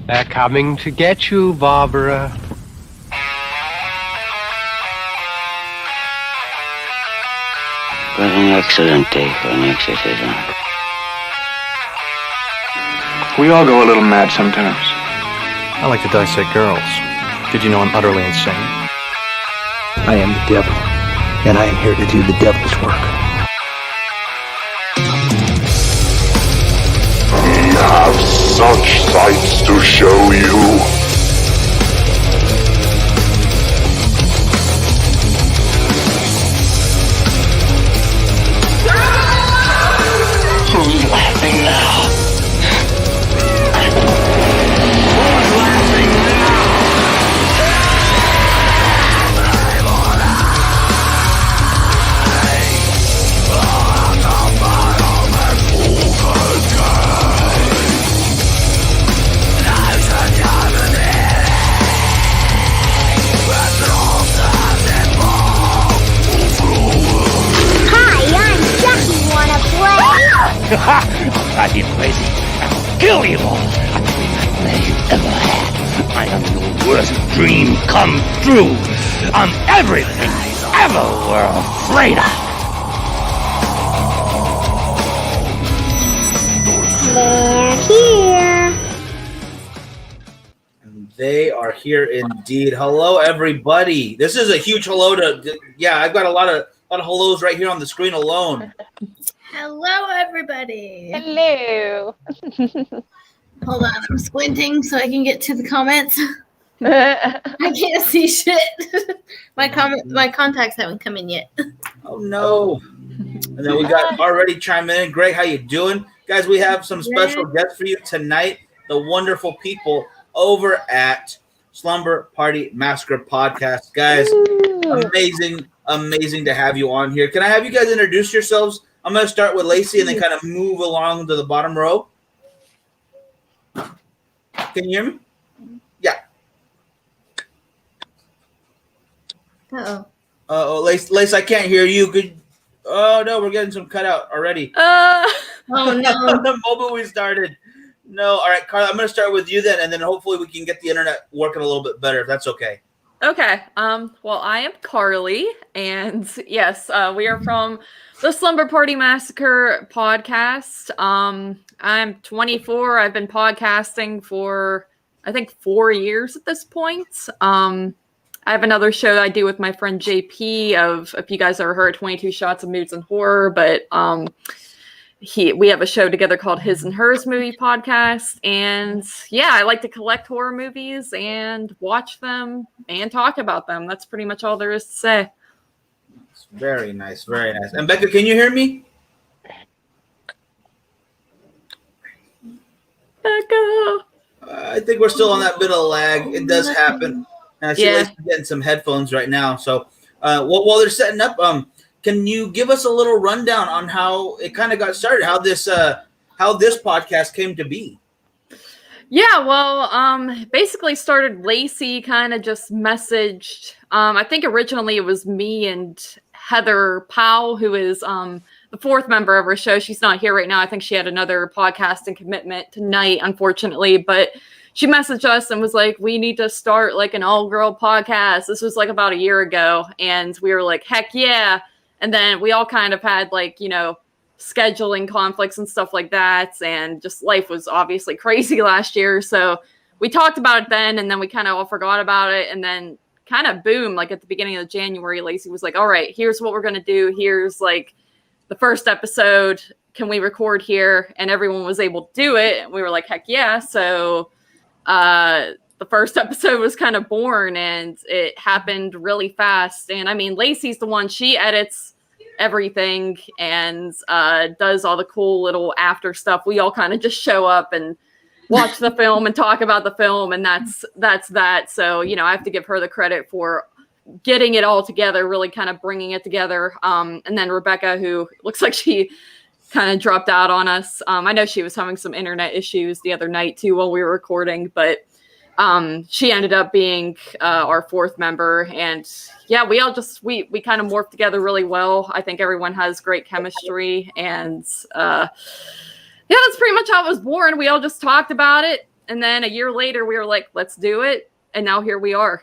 They're coming to get you, Barbara. What an excellent day for an exorcism. We all go a little mad sometimes. I like to dissect girls. Did you know I'm utterly insane? I am the devil, and I am here to do the devil's work. We have such sights to show you. Who's laughing now? I'll drive you crazy. I'll kill you all. I'm the biggest nightmare you ever had. I am your worst dream come true. I'm everything you ever were afraid of. They're here. They are here indeed. Hello, everybody. This is a huge hello to. Yeah, I've got a lot of hellos right here on the screen alone. Hello, everybody. Hello. Hold on, I'm squinting so I can get to the comments. I can't see shit. My contacts haven't come in yet. Oh no! And then we got already chiming in. Greg, how you doing, guys? We have some special guests for you tonight. The wonderful people over at Slumber Party Massacre podcast, guys. Amazing to have you on here. Can I have you guys introduce yourselves? I'm going to start with Lacey and then kind of move along to the bottom row. Can you hear me? Yeah. Uh-oh. Lace, I can't hear you. Oh, no, we're getting some cutout already. Oh, no. The moment we started. No. All right, Carla, I'm going to start with you then, and then hopefully we can get the internet working a little bit better, if that's okay. Okay. Well, I am Carly, and yes, we are from the Slumber Party Massacre podcast. I'm 24. I've been podcasting for, I think, 4 years at this point. I have another show that I do with my friend JP of, if you guys ever heard, 22 Shots of Moods and Horror, but we have a show together called His and Hers Movie Podcast. And yeah, I like to collect horror movies and watch them and talk about them. That's pretty much all there is to say. Very nice, very nice. And Becca, can you hear me? Becca! I think we're still on that bit of lag. It does happen. And I see Lacey getting some headphones right now. So while they're setting up, can you give us a little rundown on how it kind of got started, how this podcast came to be? Yeah, well, basically started Lacey kind of just messaged. I think originally it was me and Heather Powell, who is the fourth member of our show. She's not here right now. I think she had another podcasting commitment tonight, unfortunately. But she messaged us and was like, we need to start like an all-girl podcast. This was like about a year ago. And we were like, heck yeah. And then we all kind of had like, scheduling conflicts and stuff like that. And just life was obviously crazy last year. So we talked about it then, and then we kind of all forgot about it. And then kind of boom, like at the beginning of January, Lacey was like, all right, here's what we're going to do. Here's like the first episode. Can we record here? And everyone was able to do it. And we were like, heck yeah. So the first episode was kind of born, and it happened really fast. And I mean, Lacey's the one, she edits everything and does all the cool little after stuff. We all kind of just show up and watch the film and talk about the film, and that's that. So, I have to give her the credit for getting it all together, really kind of bringing it together. And then Rebecca, who looks like she kind of dropped out on us. I know she was having some internet issues the other night too while we were recording, but she ended up being our fourth member. And yeah, we all just we kind of morphed together really well. I think everyone has great chemistry, and yeah, that's pretty much how it was born. We all just talked about it, And then a year later, we were like, let's do it. And now here we are.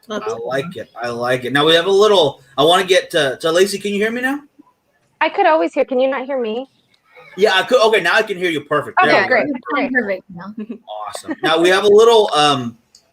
I like it. I like it. Now we have a little, I want to get to Lacey. Can you hear me now? I could always hear. Can you not hear me? Yeah, I could. Okay, now I can hear you perfect. Okay, great. Perfect now. Awesome. Now we have a little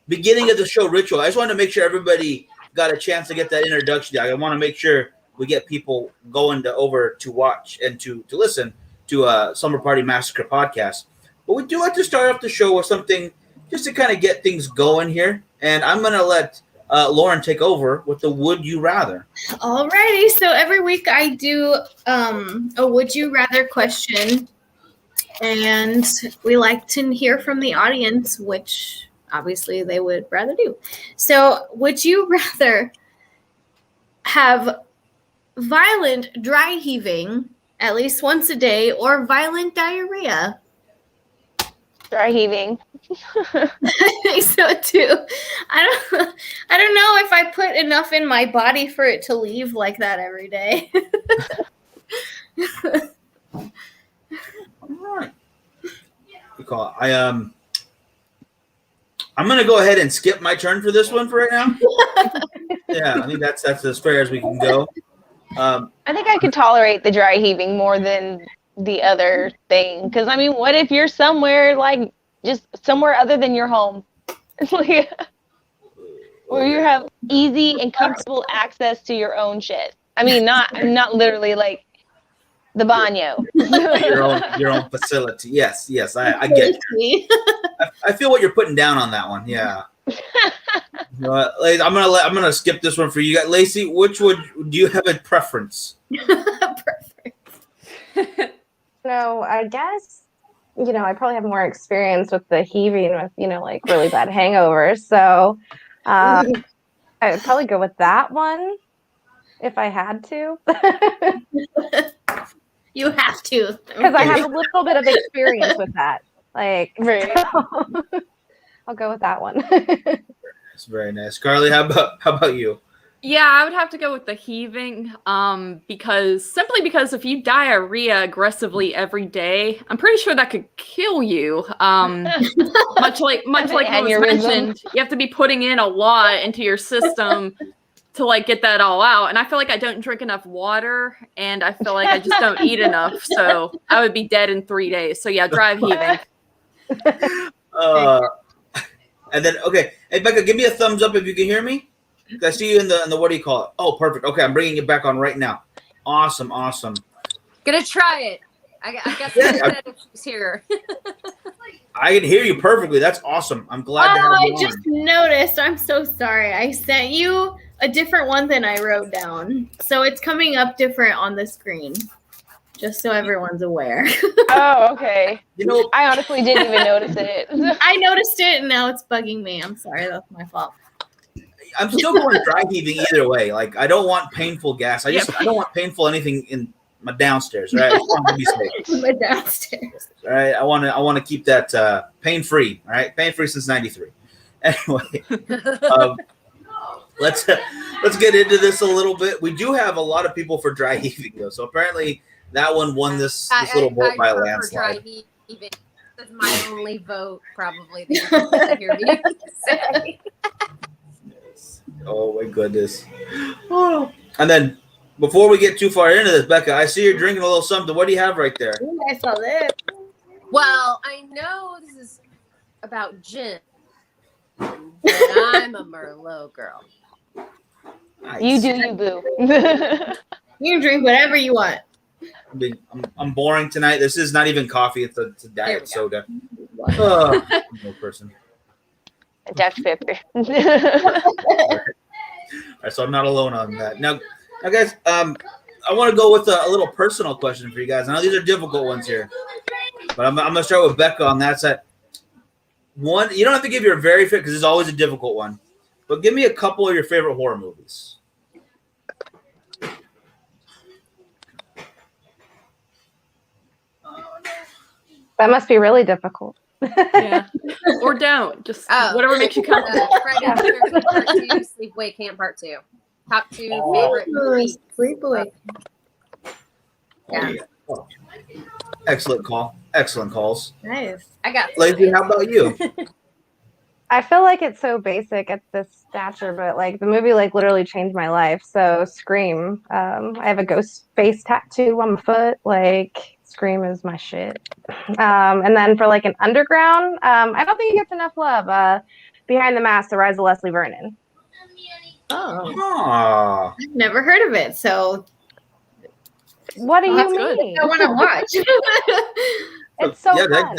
beginning of the show ritual. I just wanted to make sure everybody got a chance to get that introduction. I want to make sure we get people going over to watch and to listen to Slumber Party Massacre podcast. But we do like to start off the show with something just to kind of get things going here. And I'm going to let Lauren take over with the Would You Rather. Alrighty, so every week I do a Would You Rather question, and we like to hear from the audience, which obviously they would rather do. So, would you rather have violent dry heaving at least once a day or violent diarrhea? Dry heaving. I think so too. I don't know if I put enough in my body for it to leave like that every day. All right. Good call. I'm gonna go ahead and skip my turn for this one for right now. Yeah, I think that's as fair as we can go. I think I could tolerate the dry heaving more than the other thing. Because, I mean, what if you're somewhere, like, just somewhere other than your home? Where you have easy and comfortable access to your own shit. I mean, not literally, like, the baño. your own facility. Yes, I get you. I feel what you're putting down on that one. Yeah. You know what, I'm gonna skip this one for you. Lacey, do you have a preference? No, I guess, I probably have more experience with the heaving with, like really bad hangovers. So I would probably go with that one if I had to. You have to. Because I have a little bit of experience with that. Like, right. I'll go with that one. That's very nice. Carly, how about you? Yeah, I would have to go with the heaving, because if you diarrhea aggressively every day, I'm pretty sure that could kill you. Much like Louis mentioned, you have to be putting in a lot into your system to like get that all out. And I feel like I don't drink enough water, and I feel like I just don't eat enough, so I would be dead in 3 days. So yeah, dry heaving. And then okay, hey Becca, give me a thumbs up if you can hear me. I see you in the what do you call it? Oh, perfect. Okay, I'm bringing it back on right now. Awesome. Gonna try it. I guess she's here. I can hear you perfectly. That's awesome. I'm glad to have you on. I just noticed. I'm so sorry. I sent you a different one than I wrote down. So it's coming up different on the screen. Just so everyone's aware. Oh, okay. I honestly didn't even notice it. I noticed it, and now it's bugging me. I'm sorry. That's my fault. I'm still going dry heaving either way. Like, I don't want painful gas. I don't want painful anything in my downstairs, right? I just want to be safe. My downstairs. All right. I want to keep that pain free. All right, pain free since '93. Anyway, let's get into this a little bit. We do have a lot of people for dry heaving though, so apparently that one won this little vote by a landslide. Dry heaving. That's my only vote, probably. That hear me say. Oh my goodness. Oh. And then before we get too far into this, Becca, I see you're drinking a little something. What do you have right there? Ooh, I saw that. Well, I know this is about gin, but I'm a Merlot girl. Nice. You do you, boo. You can drink whatever you want. I'm boring tonight. This is not even coffee. It's a diet soda. No person. Dutch pepper. All right, so I'm not alone on that. Now guys, I want to go with a little personal question for you guys. I know these are difficult ones here, but I'm going to start with Becca on that side. One, you don't have to give your very favorite because it's always a difficult one, but give me a couple of your favorite horror movies. That must be really difficult. Yeah. Or don't. Just whatever makes you comfortable. Friday the 13th Part 2, Sleepaway Camp Part 2. Top 2 favorite movies. Sleepaway. Yeah. Oh, excellent call. Excellent calls. Nice. I got Lacey, how about you? I feel like it's so basic at this stature, but like the movie like literally changed my life. So Scream. I have a ghost face tattoo on my foot. Like Scream is my shit. And then for like an underground, I don't think it gets enough love. Behind the Mask, The Rise of Leslie Vernon. Oh, I've never heard of it. So what do you good. mean? I want to watch. It's so yeah, fun.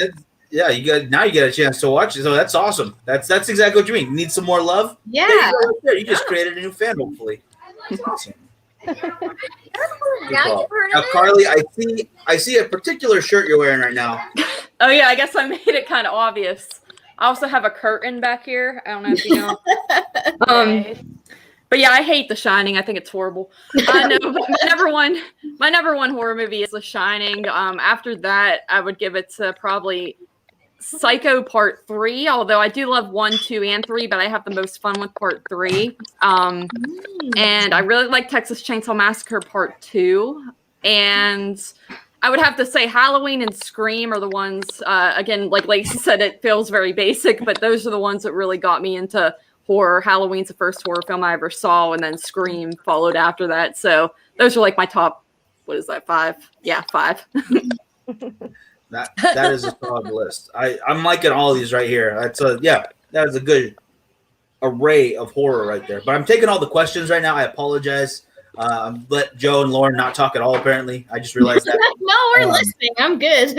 you get a chance to watch it. So that's awesome. That's exactly what you mean. You need some more love? Yeah. There you go, right there. You just created a new fan, hopefully. That's awesome. Now you've heard Now, of it? Carly, I see a particular shirt you're wearing right now. Oh yeah, I guess I made it kind of obvious. I also have a curtain back here. I don't know if you know. But yeah, I hate The Shining. I think it's horrible. I know, but my number one horror movie is The Shining. After that, I would give it to probably Psycho Part 3. Although I do love 1, 2, and 3, but I have the most fun with Part 3. And I really like Texas Chainsaw Massacre Part 2. And I would have to say Halloween and Scream are the ones, again, like Lacey said, it feels very basic, but those are the ones that really got me into horror. Halloween's the first horror film I ever saw, and then Scream followed after that. So those are like my top, what is that, 5? Yeah, 5. That is a solid list. I'm liking all these right here. That is a good array of horror right there. But I'm taking all the questions right now. I apologize. Let Joe and Lauren not talk at all, apparently. I just realized that. No, we're listening. I'm good.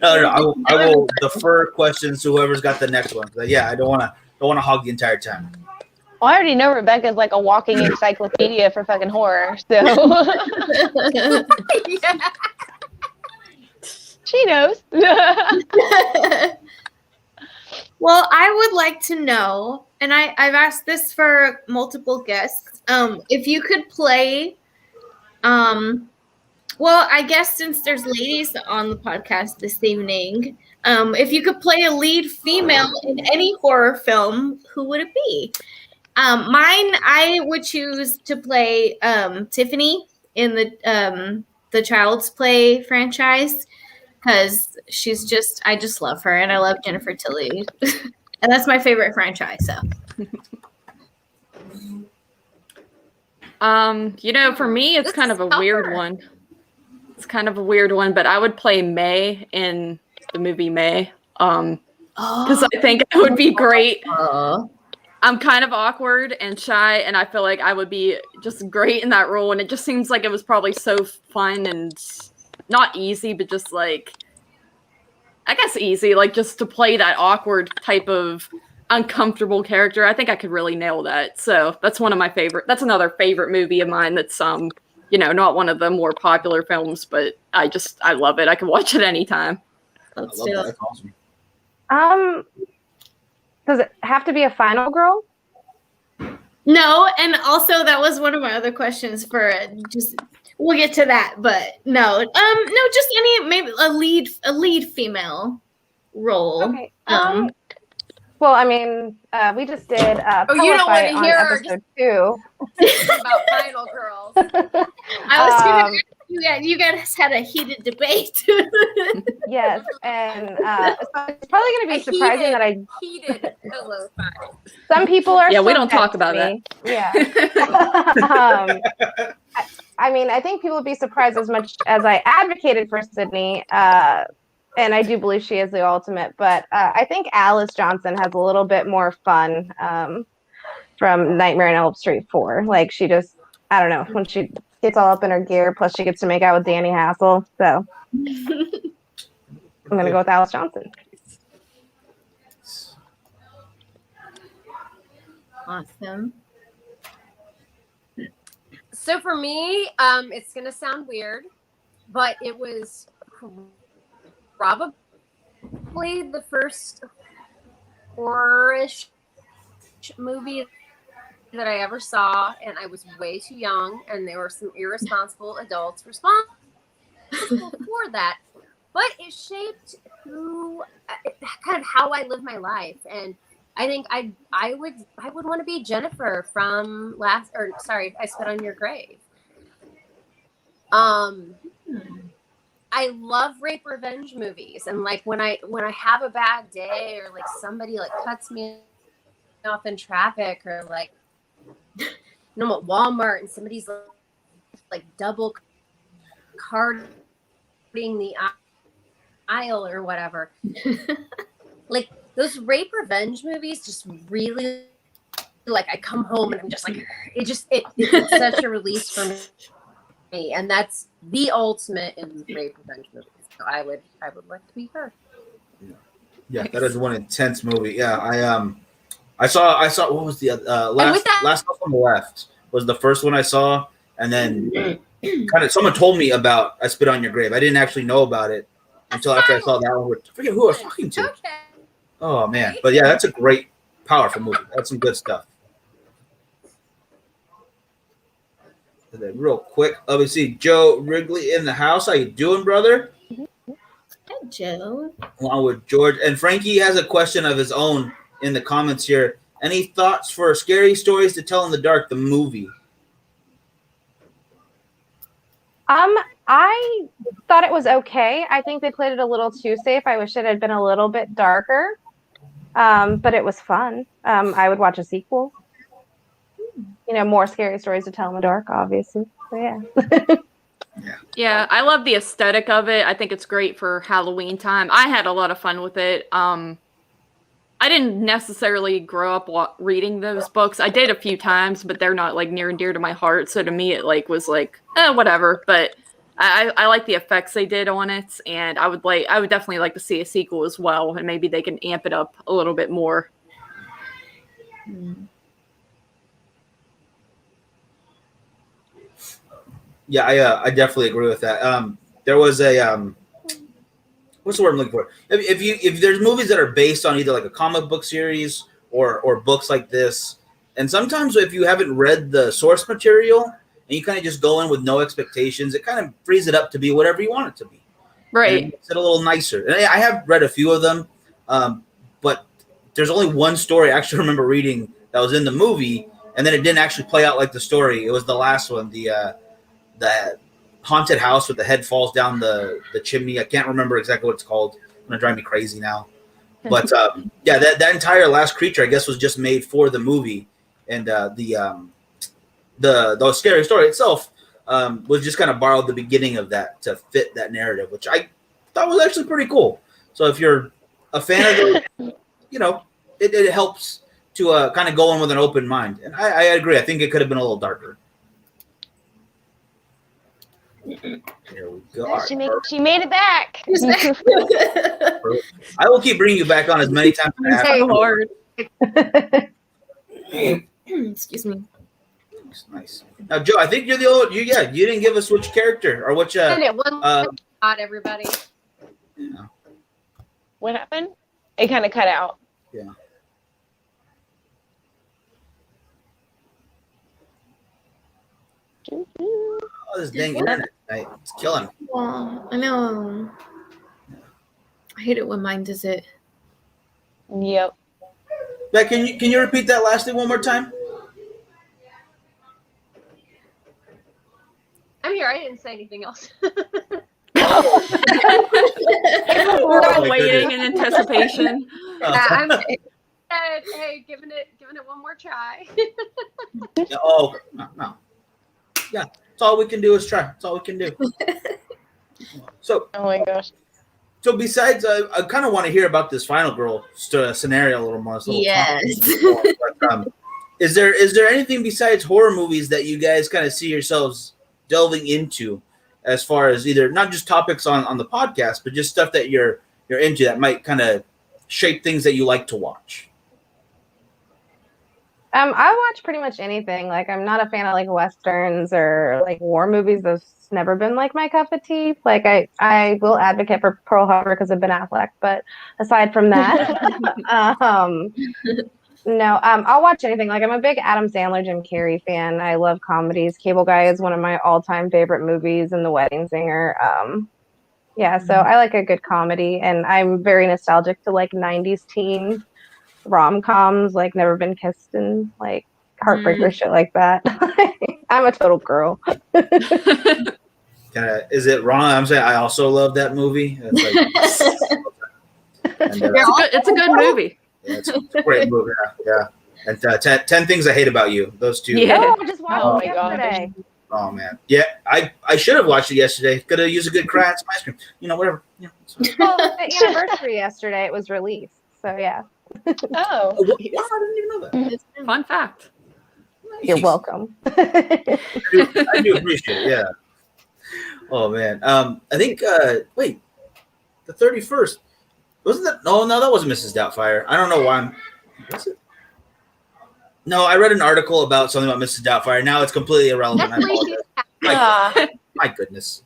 No, I will defer questions to whoever's got the next one. But yeah, I don't want to hog the entire time. Well, I already know Rebecca's like a walking encyclopedia for fucking horror, so she knows. Well, I would like to know, and I've asked this for multiple guests, if you could play, well, I guess since there's ladies on the podcast this evening, if you could play a lead female in any horror film, who would it be? Mine, I would choose to play Tiffany in the Child's Play franchise. Because I just love her, and I love Jennifer Tilly, and that's my favorite franchise. So, for me, it's kind of a weird one. It's kind of a weird one, but I would play May in the movie May, because I think it would be great. I'm kind of awkward and shy, and I feel like I would be just great in that role. And it just seems like it was probably so fun and not easy, but just like, I guess easy, like just to play that awkward type of uncomfortable character. I think I could really nail that. So that's that's another favorite movie of mine. That's, not one of the more popular films, but I love it. I can watch it anytime. Let's do it. That's awesome. Does it have to be a final girl? No, and also that was one of my other questions for just. We'll get to that, but no, just maybe a lead female role. Okay. Well, I mean, we just did. You don't want to hear episode 2 about Final Girls. I was gonna. You guys had a heated debate. Yes, and so it's probably going to be surprising that I heated pillow fight. Some people are. Yeah, we don't talk about that. Yeah. I mean, I think people would be surprised as much as I advocated for Sydney, and I do believe she is the ultimate. But I think Alice Johnson has a little bit more fun from Nightmare on Elm Street 4. Like she just, I don't know, when she gets all up in her gear. Plus, she gets to make out with Danny Hassel. So I'm gonna go with Alice Johnson. Awesome. So for me, it's gonna sound weird, but it was probably the first horror-ish movie that I ever saw, and I was way too young, and there were some irresponsible adults responsible for that. But it shaped kind of how I live my life, and I think I would want to be Jennifer from I Spit on Your Grave. I love rape revenge movies, and like when I have a bad day, or like somebody like cuts me off in traffic, or like I'm at Walmart and somebody's like double carding the aisle or whatever. Like those rape revenge movies just really, like, I come home and I'm just like, it's such a release for me, and that's the ultimate in rape revenge movies. So I would like to be her. Yeah, that is one intense movie. Yeah, I saw what was the last House on the Left was the first one I saw, and then kind of someone told me about I Spit on Your Grave. I didn't actually know about it until after I saw that one. I forget who I was talking to. Okay. Oh man, but yeah, that's a great, powerful movie. That's some good stuff. And then real quick, obviously Joe Wrigley in the house. How you doing, brother? Hi, Joe. Along with George and Frankie has a question of his own in the comments here. Any thoughts for Scary Stories to Tell in the Dark, the movie? I thought it was okay. I think they played it a little too safe. I wish it had been a little bit darker. But it was fun. I would watch a sequel. You know, more Scary Stories to Tell in the Dark, obviously. So, yeah. Yeah, I love the aesthetic of it. I think it's great for Halloween time. I had a lot of fun with it. I didn't necessarily grow up reading those books. I did a few times, but they're not like near and dear to my heart. So to me, it like was like whatever. But I like the effects they did on it, and I would definitely like to see a sequel as well, and maybe they can amp it up a little bit more. Yeah, I definitely agree with that. There was a what's the word I'm looking for? If there's movies that are based on either like a comic book series or books like this, and sometimes if you haven't read the source material and you kind of just go in with no expectations, it kind of frees it up to be whatever you want it to be. Right. And makes it a little nicer. And I have read a few of them, but there's only one story I actually remember reading that was in the movie, and then it didn't actually play out like the story. It was the last one, the haunted house with the head falls down the chimney. I can't remember exactly what it's called. It's gonna drive me crazy now. But yeah, that entire last creature, I guess, was just made for the movie, and the Scary Story itself was just kind of borrowed the beginning of that to fit that narrative, which I thought was actually pretty cool. So if you're a fan of those, you know, it helps to kind of go in with an open mind. And I agree. I think it could have been a little darker. Here we go. She made it back. I will keep bringing you back on as many times as I have. So hard. Excuse me. Nice. Now, Joe, I think you're the old. You didn't give us which character or which. Not everybody. Yeah. What happened? It kind of cut out. Yeah. Oh, this dang internet tonight. It's killing me. Well, I know. I hate it when mine does it. Yep. Yeah, can you repeat that last thing one more time? I'm here. I didn't say anything else. We're all waiting in anticipation. Hey, giving it one more try. Yeah, no. Yeah, that's all we can do is try. That's all we can do. So, oh my gosh. So besides, I kind of want to hear about this final girl scenario a little more. Yes. But, is there anything besides horror movies that you guys kind of see yourselves delving into, as far as either not just topics on the podcast, but just stuff that you're into that might kind of shape things that you like to watch? I watch pretty much anything. Like, I'm not a fan of like westerns or like war movies. Those never been like my cup of tea. Like, I will advocate for Pearl Harbor because of Ben Affleck, but aside from that, no. I'll watch anything. Like, I'm a big Adam Sandler, Jim Carrey fan. I love comedies. Cable Guy is one of my all-time favorite movies, and The Wedding Singer. Yeah, so I like a good comedy, and I'm very nostalgic to like 90s teen rom-coms, like Never Been Kissed and like Heartbreaker shit like that. I'm a total girl. Is it wrong? I'm saying I also love that movie. It's like, and, it's a good movie. Yeah, it's a great movie. Yeah. And 10 Things I Hate About You. Those two. Yeah. Oh, I just watched it yesterday. Oh man. Yeah, I should have watched it yesterday. Could have used a good cry and some ice cream. Whatever. Yeah. Well, the anniversary yesterday it was released. So yeah. Oh. Wow, I didn't even know that. Fun fact. You're welcome. I do appreciate it. Yeah. Oh man. I think. Wait. The 31st. Wasn't that? No, that wasn't Mrs. Doubtfire. I don't know why. Was it? No, I read an article about something about Mrs. Doubtfire. Now it's completely irrelevant. My goodness.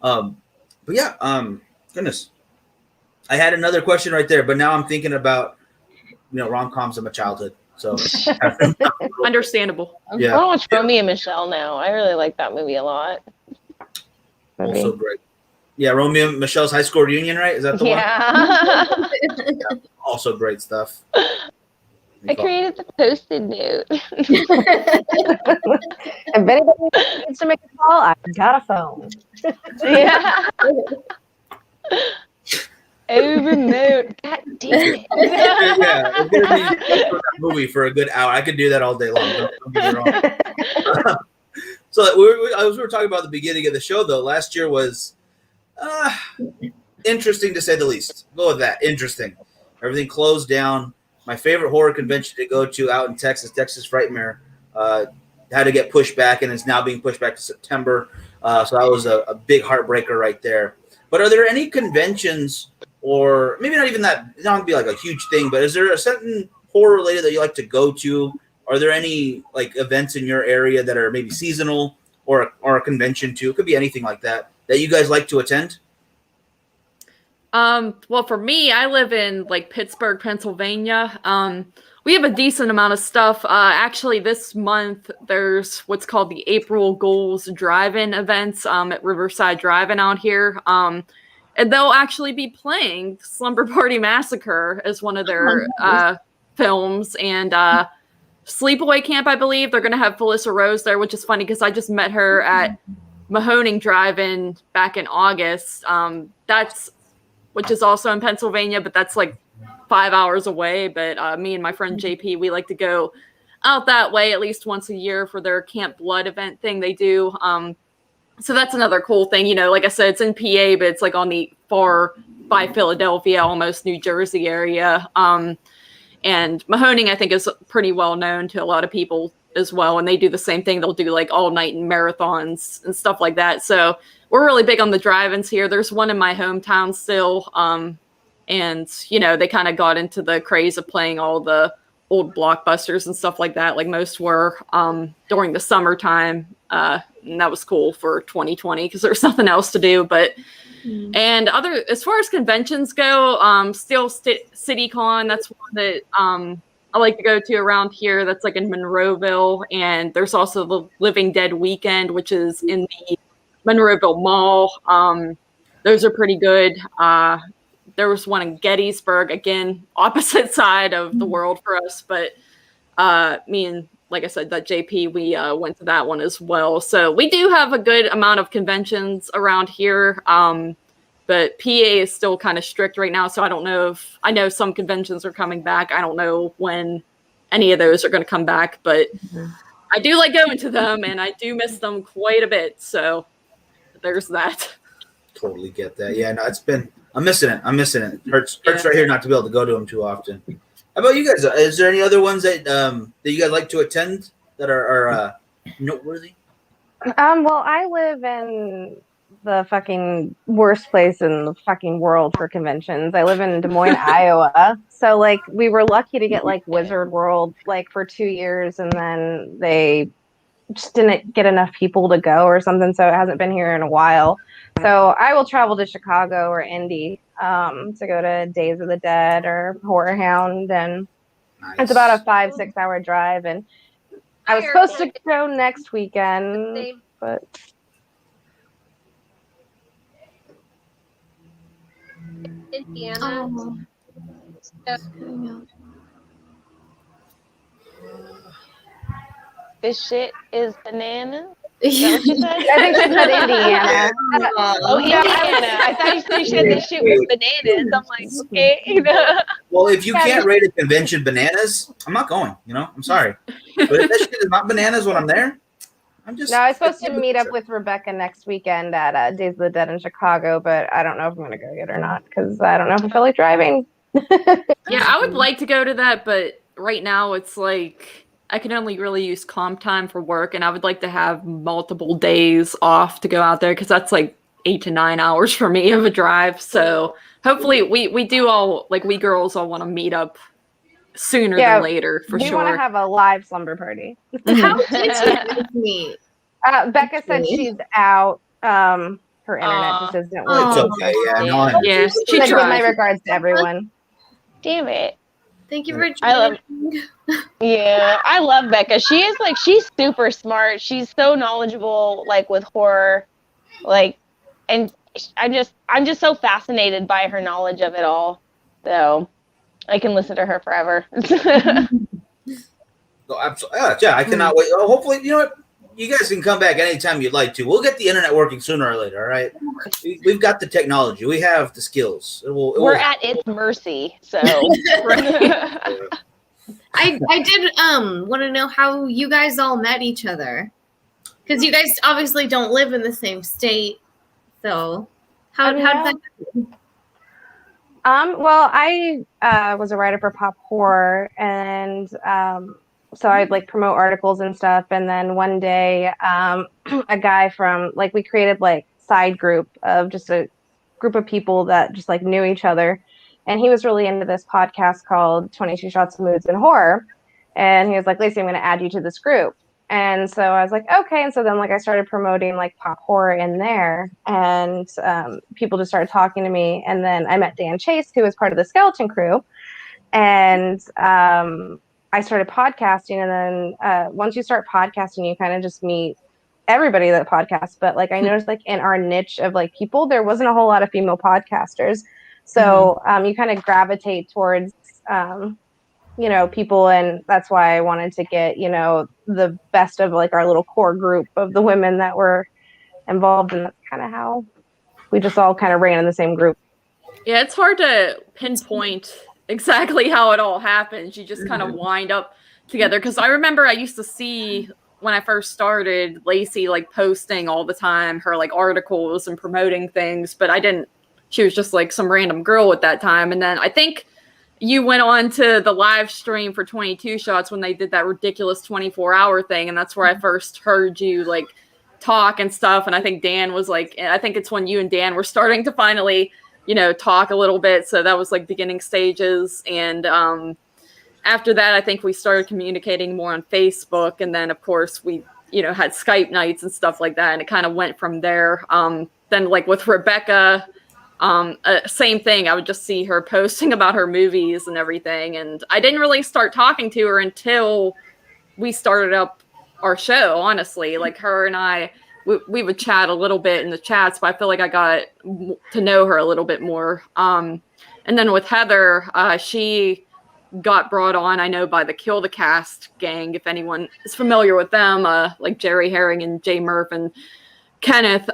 But yeah. Goodness. I had another question right there, but now I'm thinking about rom-coms of my childhood. So understandable. I Yeah. want to watch Romeo and Michelle now. I really like that movie a lot. Also great. Yeah, Romeo and Michelle's high school reunion, right? Is that the one? Yeah. Also great stuff. I created the Post-it note. If anybody needs to make a call, I've got a phone. Yeah. Overnote. God damn it. Yeah, it's gonna be that movie for a good hour. I could do that all day long. Don't get me wrong. So we were talking about the beginning of the show, though. Last year was interesting to say the least. Go with that. Interesting. Everything closed down. My favorite horror convention to go to out in Texas, Texas Frightmare, had to get pushed back, and is now being pushed back to September. So that was a big heartbreaker right there. But are there any conventions, or maybe not even that, it's not going to be like a huge thing, but is there a certain horror related that you like to go to? Are there any like events in your area that are maybe seasonal or a convention too? It could be anything like that you guys like to attend? Well, for me, I live in like Pittsburgh, Pennsylvania. We have a decent amount of stuff. Actually, this month there's what's called the April Ghouls Drive-In events at Riverside Drive-In out here. And they'll actually be playing Slumber Party Massacre as one of their films. And Sleepaway Camp, I believe, they're going to have Felissa Rose there, which is funny because I just met her at Mahoning Drive-In back in August. Which is also in Pennsylvania, but that's like 5 hours away. But me and my friend JP, we like to go out that way at least once a year for their Camp Blood event thing they do. So that's another cool thing. Like I said, it's in PA, but it's like on the far by Philadelphia, almost New Jersey area. And Mahoning, I think, is pretty well known to a lot of people as well. And they do the same thing. They'll do like all night and marathons and stuff like that. So we're really big on the drive-ins here. There's one in my hometown still. And, they kind of got into the craze of playing all the old blockbusters and stuff like that, like most were during the summertime. And that was cool for 2020 because there's nothing else to do. But and as far as conventions go, Steel City Con, that's one that I like to go to around here. That's like in Monroeville. And there's also the Living Dead Weekend, which is in the Monroeville Mall. Those are pretty good. There was one in Gettysburg, again, opposite side of the world for us. But me and, like I said, that JP, we went to that one as well. So we do have a good amount of conventions around here. But PA is still kind of strict right now. So I don't know I know some conventions are coming back. I don't know when any of those are going to come back. But I do like going to them, and I do miss them quite a bit. So there's that. Totally get that. Yeah, no, I'm missing it. It hurts right here not to be able to go to them too often. How about you guys? Is there any other ones that you guys like to attend that are noteworthy? Well, I live in the fucking worst place in the fucking world for conventions. I live in Des Moines, Iowa. So like we were lucky to get like Wizard World like for 2 years, and then they just didn't get enough people to go or something, so it hasn't been here in a while. So I will travel to Chicago or Indy to go to Days of the Dead or Horror Hound, and it's about a 5-6 hour drive. And I was supposed to go next weekend, but Indiana. This shit is bananas. Is that what you said? I think she said Indiana. Oh, Indiana. I thought you said they shoot with bananas. I'm like, okay. Well, if you can't rate a convention bananas, I'm not going. I'm sorry, but if that shit is not bananas when I'm there, I'm just. No, I was supposed to meet up with Rebecca next weekend at Days of the Dead in Chicago, but I don't know if I'm going to go yet or not because I don't know if I feel like driving. Yeah, I would like to go to that, but right now it's like I can only really use comp time for work, and I would like to have multiple days off to go out there because that's like 8 to 9 hours for me of a drive. So hopefully we do all, like, we girls all want to meet up sooner than later for sure. We want to have a live slumber party. How did you guys meet? Becca said she's out. Her internet just isn't working. It's okay. Yeah, She said, give my regards to everyone. Damn it. Thank you for joining. I love Becca. She's super smart. She's so knowledgeable, like, with horror, like, and I'm just so fascinated by her knowledge of it all. So I can listen to her forever. Yeah, I cannot wait. Hopefully, you know what? You guys can come back anytime you'd like to. We'll get the internet working sooner or later, all right? We've got the technology. We have the skills. We're at its mercy, so. I did want to know how you guys all met each other. Because you guys obviously don't live in the same state. So how did that happen? Well, I was a writer for Pop Horror, and so I'd like promote articles and stuff. And then one day, a guy from we created like side group of just a group of people that just like knew each other. And he was really into this podcast called 22 Shots of Moods and Horror. And he was like, Lacey, I'm going to add you to this group. And so I was like, okay. And so then I started promoting like Pop Horror in there, and people just started talking to me. And then I met Dan Chase, who was part of the Skeleton Crew. And I started podcasting, and then once you start podcasting, you kind of just meet everybody that podcasts. But I noticed in our niche of people, there wasn't a whole lot of female podcasters. So you kind of gravitate towards, people. And that's why I wanted to get, the best of our little core group of the women that were involved. And that's kind of how we just all kind of ran in the same group. Yeah, it's hard to pinpoint exactly how it all happens. You just kind of wind up together. Because I remember I used to see when I first started Lacey posting all the time her articles and promoting things, but she was just some random girl at that time. And then I think you went on to the live stream for 22 Shots when they did that ridiculous 24-hour thing, and that's where I first heard you talk and stuff. And I think Dan was I think it's when you and Dan were starting to finally talk a little bit. So that was beginning stages. And after that, I think we started communicating more on Facebook. And then of course we, had Skype nights and stuff like that. And it kind of went from there. Then with Rebecca, same thing. I would just see her posting about her movies and everything. And I didn't really start talking to her until we started up our show, honestly. Her and I, we would chat a little bit in the chats, but I feel like I got to know her a little bit more. And then with Heather, she got brought on, I know, by the Kill the Cast gang, if anyone is familiar with them, Jerry Herring and Jay Murph and Kenneth.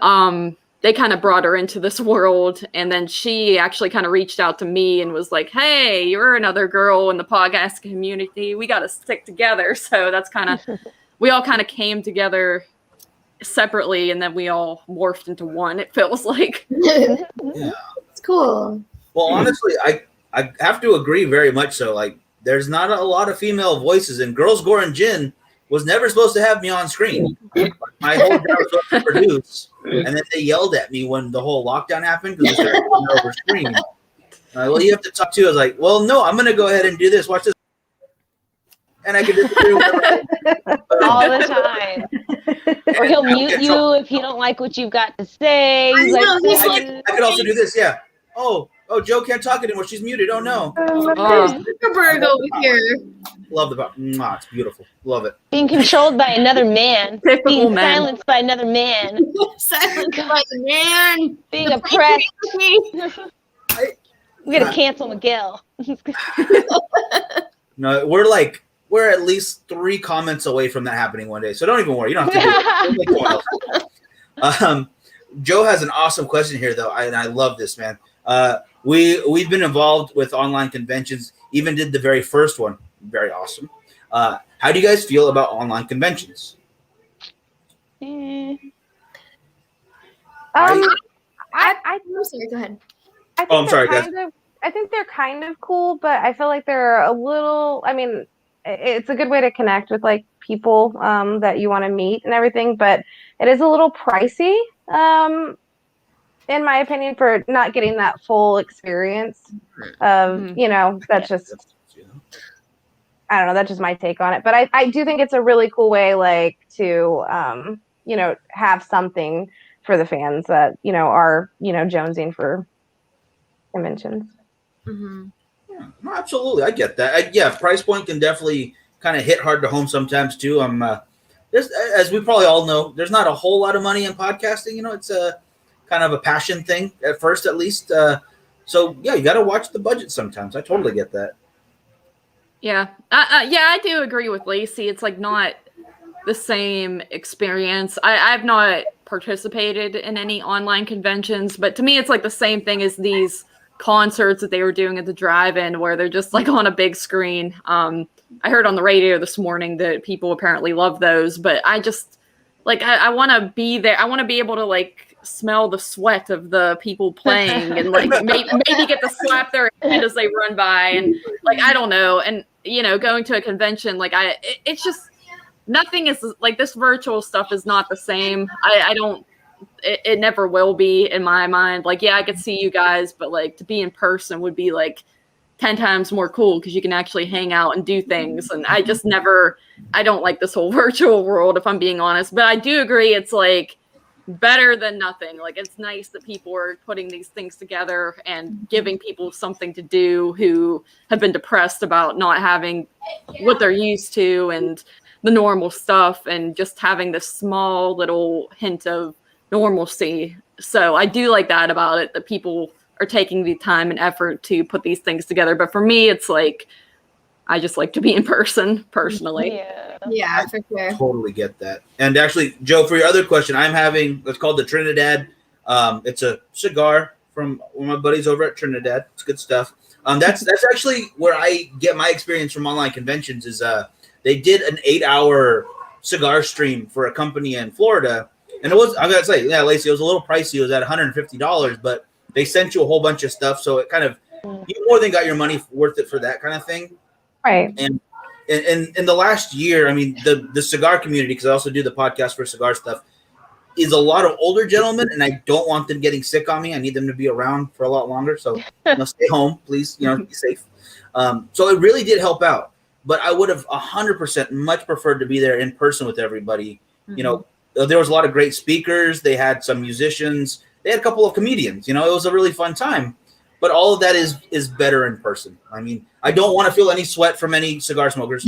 They kind of brought her into this world, and then she actually kind of reached out to me and was like, hey, you're another girl in the podcast community. We got to stick together. So that's kind of, we all kind of came together separately, and then we all morphed into one, it feels like. Yeah. It's cool. Well, honestly, I have to agree very much so. There's not a lot of female voices, and Girls, Gore, and Gin was never supposed to have me on screen. My whole job was supposed to produce, and then they yelled at me when the whole lockdown happened because they started coming over screen. Well, you have to talk to. I was like, well, no, I'm going to go ahead and do this. Watch this. And I could disagree with all the time. Or he'll mute you if he don't like what you've got to say. I could also do this, yeah. Oh, Joe can't talk anymore. She's muted. Oh, no. Zuckerberg over here. Love the it's beautiful. Love it. Being controlled by another man. Being silenced by another man. Silenced by the man. Being oppressed. We got to cancel Miguel. No, we're we're at least 3 comments away from that happening one day. So don't even worry. You don't have to do it. We'll make someone else. Joe has an awesome question here, though, and I love this, man. We've been involved with online conventions, even did the very first one. Very awesome. How do you guys feel about online conventions? I'm sorry, go ahead. I'm sorry, guys. I think they're kind of cool, but I feel like they're a little, I mean, it's a good way to connect with like people that you want to meet and everything, but it is a little pricey, in my opinion, for not getting that full experience of, you know, that's just, I don't know, that's just my take on it. But I do think it's a really cool way, like, to, you know, have something for the fans that, you know, are, you know, jonesing for conventions. Mm-hmm. Yeah, no, absolutely. I get that. Yeah, price point can definitely kind of hit hard to home sometimes too. There's, as we probably all know, there's not a whole lot of money in podcasting. You know, it's a kind of a passion thing at first, at least. So yeah, you got to watch the budget sometimes. I totally get that. Yeah. I do agree with Lacey. It's like not the same experience. I've not participated in any online conventions, but to me, it's like the same thing as these concerts that they were doing at the drive-in where they're just like on a big screen. I heard on the radio this morning that people apparently love those, but I just like, I want to be there. I want to be able to like smell the sweat of the people playing and like maybe get to slap their hand as they run by. And like, I don't know. And, you know, going to a convention, like it's just, nothing is like this virtual stuff is not the same. It never will be in my mind. Like, yeah, I could see you guys, but like to be in person would be like 10 times more cool because you can actually hang out and do things. And I don't like this whole virtual world, if I'm being honest. But I do agree it's like better than nothing. Like, it's nice that people are putting these things together and giving people something to do who have been depressed about not having what they're used to and the normal stuff, and just having this small little hint of normalcy. So I do like that about it, that people are taking the time and effort to put these things together. But for me, it's like, I just like to be in person personally. Yeah, for sure. Totally get that. And actually, Joe, for your other question, I'm having what's called the Trinidad. It's a cigar from one of my buddies over at Trinidad. It's good stuff. That's actually where I get my experience from online conventions is they did an 8-hour cigar stream for a company in Florida. And it was, I gotta say, yeah, Lacey, it was a little pricey. It was at $150, but they sent you a whole bunch of stuff. So it kind of, you more than got your money worth it for that kind of thing. Right. And in the last year, I mean, the cigar community, because I also do the podcast for cigar stuff, is a lot of older gentlemen, and I don't want them getting sick on me. I need them to be around for a lot longer. So stay home, please, be safe. So it really did help out. But I would have 100% much preferred to be there in person with everybody. Mm-hmm. There was a lot of great speakers. They had some musicians. They had a couple of comedians. It was a really fun time. But all of that is better in person. I mean, I don't want to feel any sweat from any cigar smokers.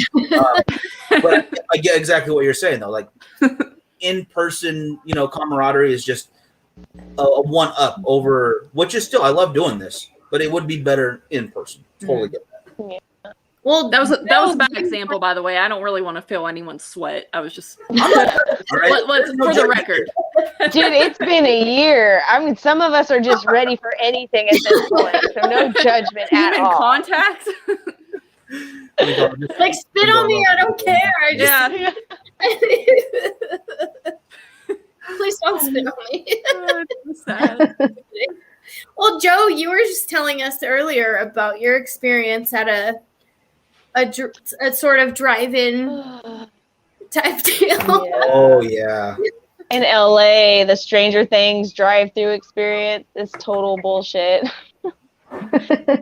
But I get exactly what you're saying, though. Like, in-person, camaraderie is just a one-up over, which is still, I love doing this, but it would be better in person. Totally get that. Yeah. Well, that was a bad example, by the way. I don't really want to feel anyone's sweat. I was just for the record. Dude, it's been a year. I mean, some of us are just ready for anything at this point, so no judgment at all. Contact? Like, spit on me, I don't care. Please don't spit on me. It's sad. Well, Joe, you were just telling us earlier about your experience at a sort of drive-in type deal. Yeah. Oh, yeah. In LA, the Stranger Things drive-through experience is total bullshit.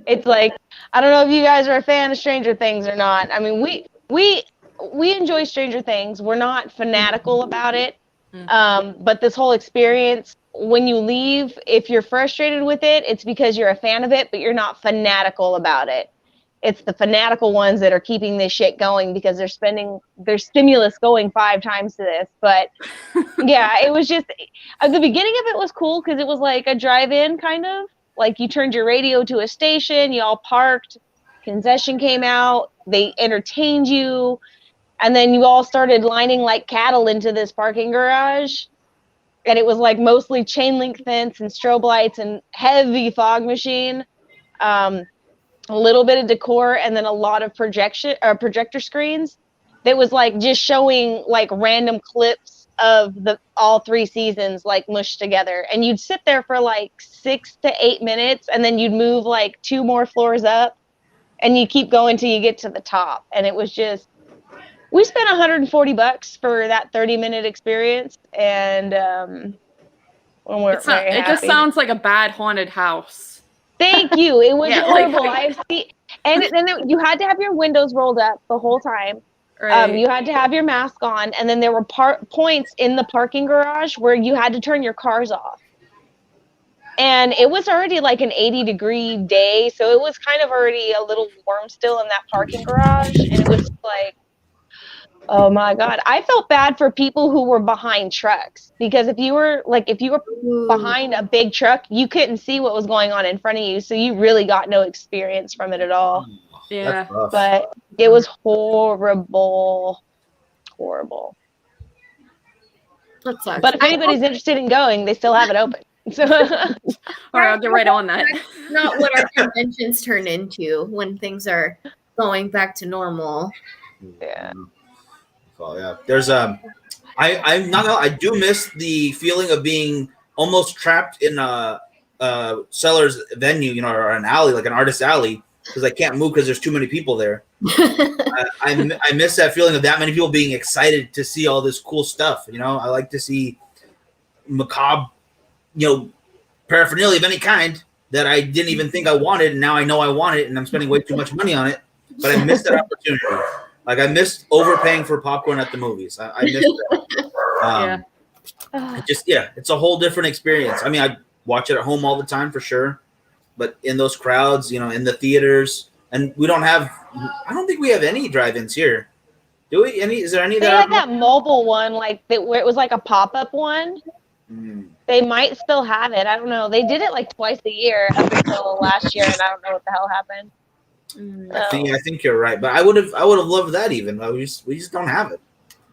It's like, I don't know if you guys are a fan of Stranger Things or not. I mean, we enjoy Stranger Things. We're not fanatical about it. But this whole experience, when you leave, if you're frustrated with it, it's because you're a fan of it, but you're not fanatical about it. It's the fanatical ones that are keeping this shit going because they're spending their stimulus going 5 times to this. But yeah, it was just, at the beginning of it was cool because it was like a drive-in kind of, like you turned your radio to a station, you all parked, concession came out. They entertained you. And then you all started lining like cattle into this parking garage. And it was like mostly chain link fence and strobe lights and heavy fog machine. A little bit of decor, and then a lot of projector screens that was like just showing like random clips of all 3 seasons like mushed together. And you'd sit there for like 6 to 8 minutes, and then you'd move like 2 more floors up, and you keep going till you get to the top. And it was just, we spent $140 for that 30-minute experience, and it just sounds like a bad haunted house. Thank you. It was horrible. Like, I've seen, and then you had to have your windows rolled up the whole time. Right. You had to have your mask on, and then there were points in the parking garage where you had to turn your cars off. And it was already like an 80-degree day, so it was kind of already a little warm still in that parking garage, and it was just like, oh my God. I felt bad for people who were behind trucks, because if you were behind a big truck, you couldn't see what was going on in front of you. So you really got no experience from it at all. Yeah. But it was horrible. Horrible. That sucks. But if anybody's interested in going, they still have it open. So all right, I'll get right on that. That's not what our conventions turn into when things are going back to normal. Yeah. So yeah, there's I do miss the feeling of being almost trapped in a seller's venue, or an alley, like an artist alley, because I can't move because there's too many people there. I miss that feeling of that many people being excited to see all this cool stuff. I like to see macabre, paraphernalia of any kind that I didn't even think I wanted, and now I know I want it, and I'm spending way too much money on it. But I missed that opportunity. Like, I missed overpaying for popcorn at the movies. I missed that. It's a whole different experience. I mean, I watch it at home all the time for sure, but in those crowds, in the theaters, and I don't think we have any drive-ins here. Do we? Is there any? They had that mobile one, where it was like a pop-up one. They might still have it. I don't know. They did it like twice a year up until last year, and I don't know what the hell happened. I think you're right, but I would have loved that even. We just don't have it.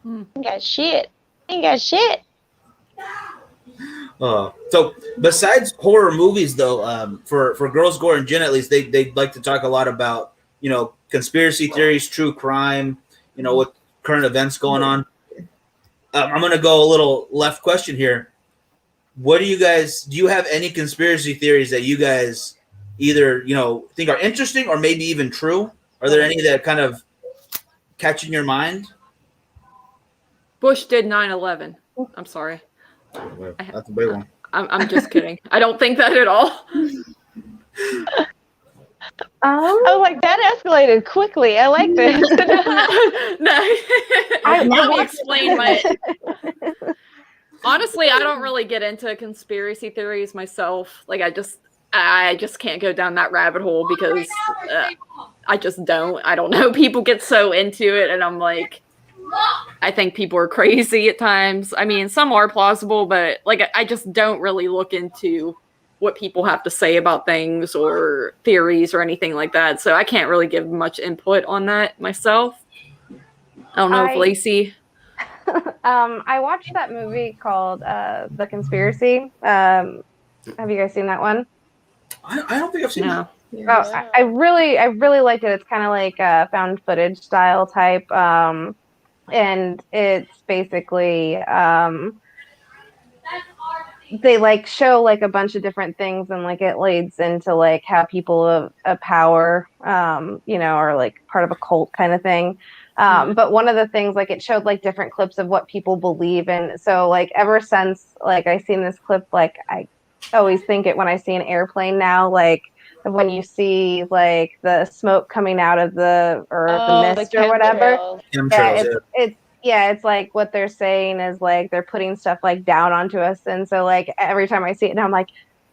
Ain't got shit. So besides horror movies, though, for Girls, Gore, and Gin, at least they like to talk a lot about conspiracy theories, true crime, with current events going on. I'm gonna go a little left question here. What do you have any conspiracy theories that you guys either think are interesting or maybe even true? Are there any that kind of catch in your mind? Bush did 9/11. I'm sorry. That's a big one. I'm just kidding. I don't think that at all. I was like, that escalated quickly. I like this. Let me explain my. Honestly, I don't really get into conspiracy theories myself. Like, I just can't go down that rabbit hole because I just don't. I don't know. People get so into it, and I'm like, I think people are crazy at times. I mean, some are plausible, but I just don't really look into what people have to say about things or theories or anything like that. So I can't really give much input on that myself. I don't know if Lacey. I watched that movie called The Conspiracy. Have you guys seen that one? I don't think I've seen that. Oh, I really liked it. It's kind of like a found footage style type. And it's basically they show a bunch of different things, and it leads into how people of power are part of a cult kind of thing. But one of the things, it showed different clips of what people believe in. So ever since I seen this clip, I always think it when I see an airplane now, when you see the smoke coming out of the mist or whatever. It's what they're saying is they're putting stuff down onto us. And so every time I see it now, I'm like,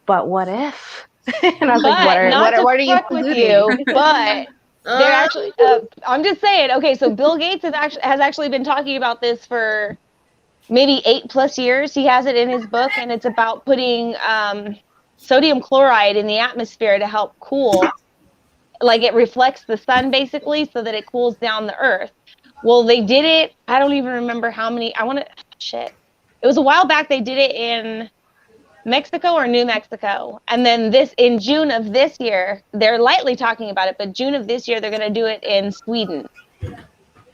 but what if? And I was what are you with you? But they're actually I'm just saying, okay, so Bill Gates has actually been talking about this for maybe 8+ years. He has it in his book, and it's about putting sodium chloride in the atmosphere to help cool. like it reflects the sun basically so that it cools down the earth. Well, they did it. I don't even remember how many. It was a while back. They did it in Mexico or New Mexico. And then in June of this year, they're lightly talking about it, but June of this year, they're going to do it in Sweden.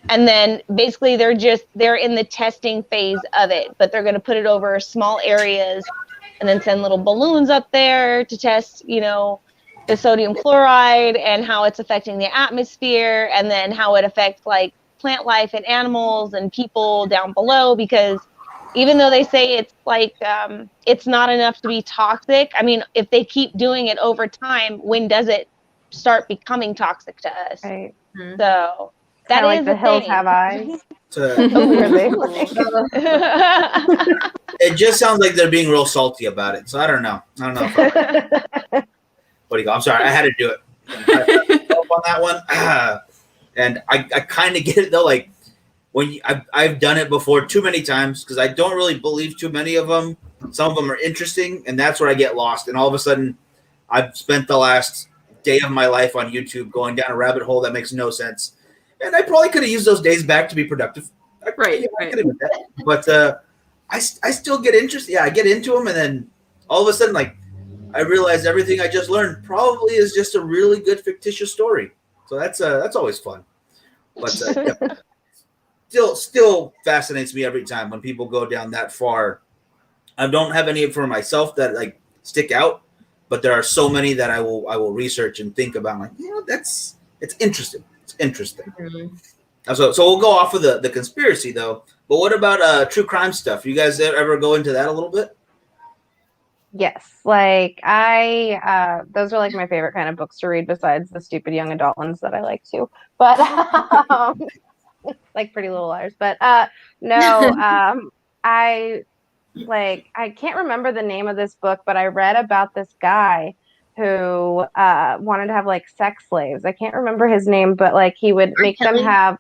And then basically they're in the testing phase of it, but they're going to put it over small areas and then send little balloons up there to test, the sodium chloride and how it's affecting the atmosphere, and then how it affects like plant life and animals and people down below, because even though they say it's like it's not enough to be toxic, I mean, if they keep doing it over time, when does it start becoming toxic to us? Right. So that Kinda is like the hills have eyes. It just sounds like they're being real salty about it. So I don't know. What do you go? I'm sorry, I had to do it. On that one, and I kind of get it though. Like when I've done it before too many times because I don't really believe too many of them. Some of them are interesting, and that's where I get lost. And all of a sudden, I've spent the last day of my life on YouTube going down a rabbit hole that makes no sense. And I probably could have used those days back to be productive. Right. But I still get interested. Yeah, I get into them, and then all of a sudden, like, I realize everything I just learned probably is just a really good fictitious story. So that's always fun. But still fascinates me every time when people go down that far. I don't have any for myself that like stick out, but there are so many that I will research and think about. Like, it's interesting. It's interesting. Mm-hmm. So we'll go off of the conspiracy though. But what about true crime stuff? You guys ever go into that a little bit? Yes, like those are like my favorite kind of books to read besides the stupid young adult ones that I like too. But like Pretty Little Liars. But no, I can't remember the name of this book, but I read about this guy who wanted to have like sex slaves. I can't remember his name, but like he would make them have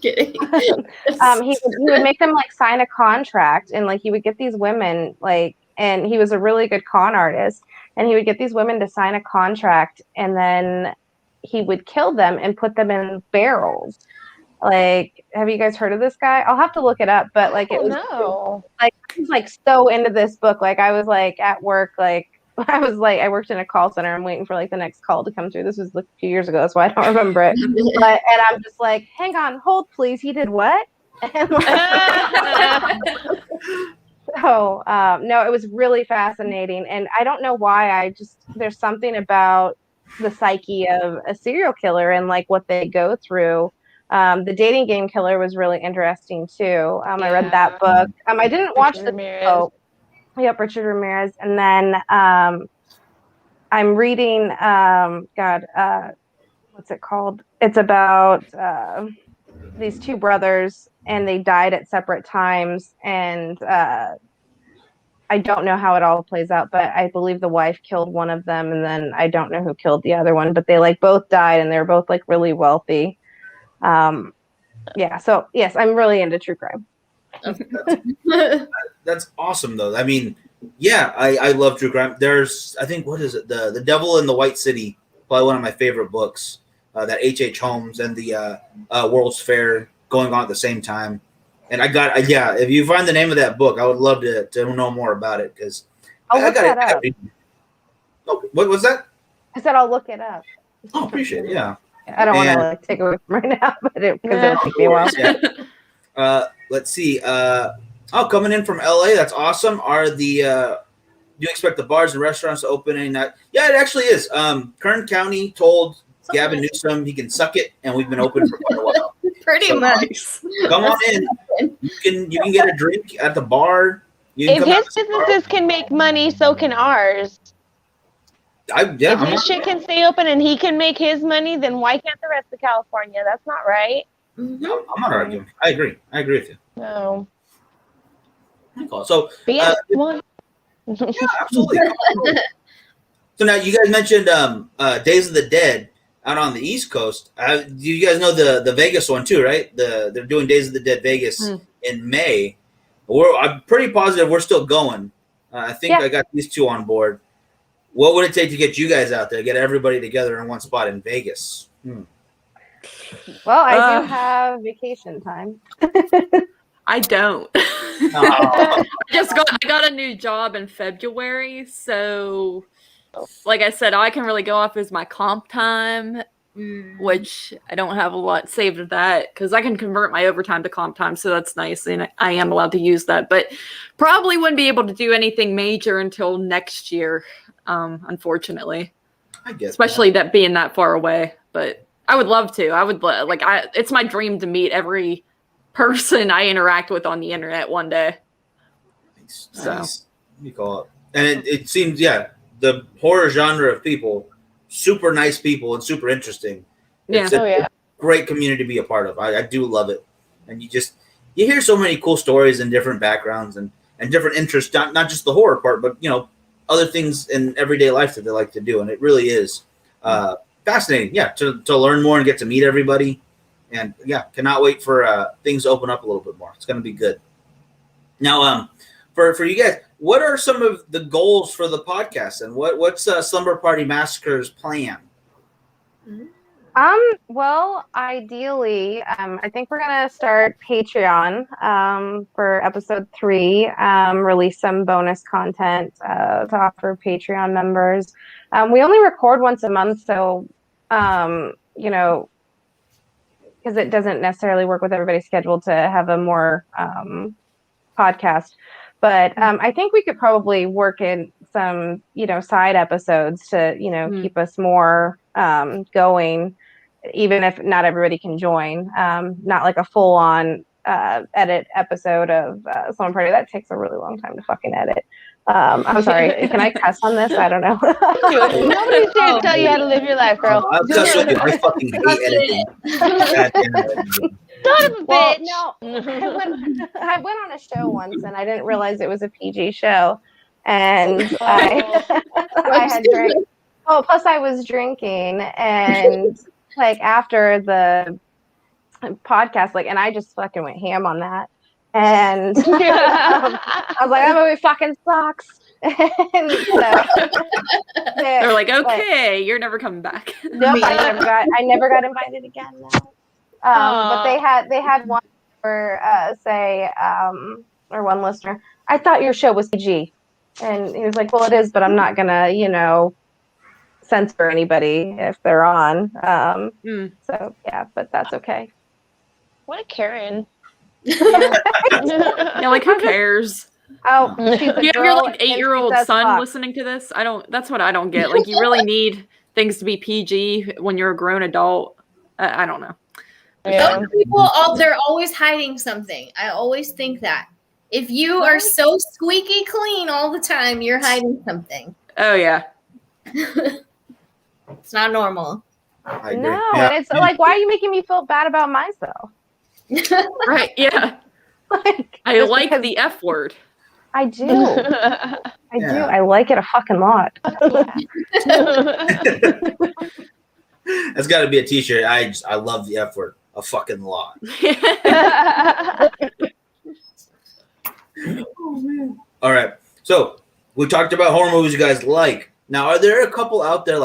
Kidding. he would make them like sign a contract, and like he would get these women like, and he was a really good con artist, and he would get these women to sign a contract, and then he would kill them and put them in barrels. Like, have you guys heard of this guy? I'll have to look it up, but like it was like I was like so into this book. Like I was like at work, like I worked in a call center. I'm waiting for like the next call to come through. This was like a few years ago, that's why I don't remember it. And I'm just like, hang on, hold please. He did what? And so no, it was really fascinating, and I don't know why. There's something about the psyche of a serial killer and like what they go through. The Dating Game Killer was really interesting too. I read that book. I didn't watch the show. Yep, Richard Ramirez. And then I'm reading what's it called? It's about these two brothers, and they died at separate times, and I don't know how it all plays out, but I believe the wife killed one of them, and then I don't know who killed the other one, but they like both died, and they're both like really wealthy. So yes, I'm really into true crime. That's awesome though. I mean, yeah, I love true crime. There's, I think, what is it? The Devil in the White City, probably one of my favorite books. That H.H. Holmes and the World's Fair going on at the same time. And if you find the name of that book, I would love to know more about it, because I'll look that up. What was that? I said I'll look it up. Oh, appreciate it. Yeah. I don't want to like take away from right now, but it'll take me a while. Yeah. Let's see. Coming in from LA, that's awesome. Do you expect the bars and restaurants to open any night? Yeah, it actually is. Kern County told Gavin Newsom he can suck it, and we've been open for quite a while. Pretty nice. Come on in. You can get a drink at the bar. If his businesses can make money, so can ours. If his shit can stay open and he can make his money, then why can't the rest of California? That's not right. No, I'm not arguing. I agree with you. No. So, one. Yeah, absolutely. So now you guys mentioned Days of the Dead out on the East Coast. Do you guys know the Vegas one too, right? They're doing Days of the Dead Vegas in May. I'm pretty positive we're still going. I think I got these two on board. What would it take to get you guys out there, get everybody together in one spot in Vegas? Well, I do have vacation time. I don't. I got a new job in February, so like I said, all I can really go off is my comp time, which I don't have a lot saved of that because I can convert my overtime to comp time, so that's nice, and I am allowed to use that. But probably wouldn't be able to do anything major until next year, unfortunately. I guess, especially that being that far away. But I would love to. It's my dream to meet every person I interact with on the internet one day. Nice. You call it, and it seems, the horror genre of people, super nice people and super interesting. It's a great community to be a part of. I do love it, and you hear so many cool stories and different backgrounds and different interests, not just the horror part, but other things in everyday life that they like to do, and it really is fascinating. To learn more and get to meet everybody. And cannot wait for things to open up a little bit more. It's going to be good. Now, for you guys, what are some of the goals for the podcast, and what's Slumber Party Massacre's plan? Well, ideally, I think we're gonna start Patreon for episode 3. Release some bonus content to offer Patreon members. We only record once a month, so because it doesn't necessarily work with everybody's schedule to have a more podcast. But I think we could probably work in some, side episodes to, keep us more going, even if not everybody can join. Not like a full-on edit episode of Slumber Party. That takes a really long time to fucking edit. I'm sorry. Can I cuss on this? I don't know. Nobody's here to tell you how to live your life, girl. I'll cuss with you. I fucking hate editing. Son of a bitch. No, I went on a show once and I didn't realize it was a PG show, and I had drank. Oh, plus I was drinking, and after the podcast, and I just fucking went ham on that. And I was like, that movie fucking sucks. And so, they're like, okay, you're never coming back. Nope, I never got invited again. No. But they had one for or one listener. I thought your show was PG, and he was like, well, it is, but I'm not gonna censor anybody if they're on. So yeah, but that's okay. What a Karen. Who cares? Oh, you have your 8-year-old son listening to this? That's what I don't get. You really need things to be PG when you're a grown adult. I don't know. Those people, they're always hiding something. I always think that. If you are so squeaky clean all the time, you're hiding something. Oh, yeah. It's not normal. No, it's like, why are you making me feel bad about myself? Right, yeah. I like the F word. I do. I do. I like it a fucking lot. That's got to be a t-shirt. I love the F word a fucking lot. Oh, man. All right. So we talked about horror movies you guys like. Now, are there a couple out there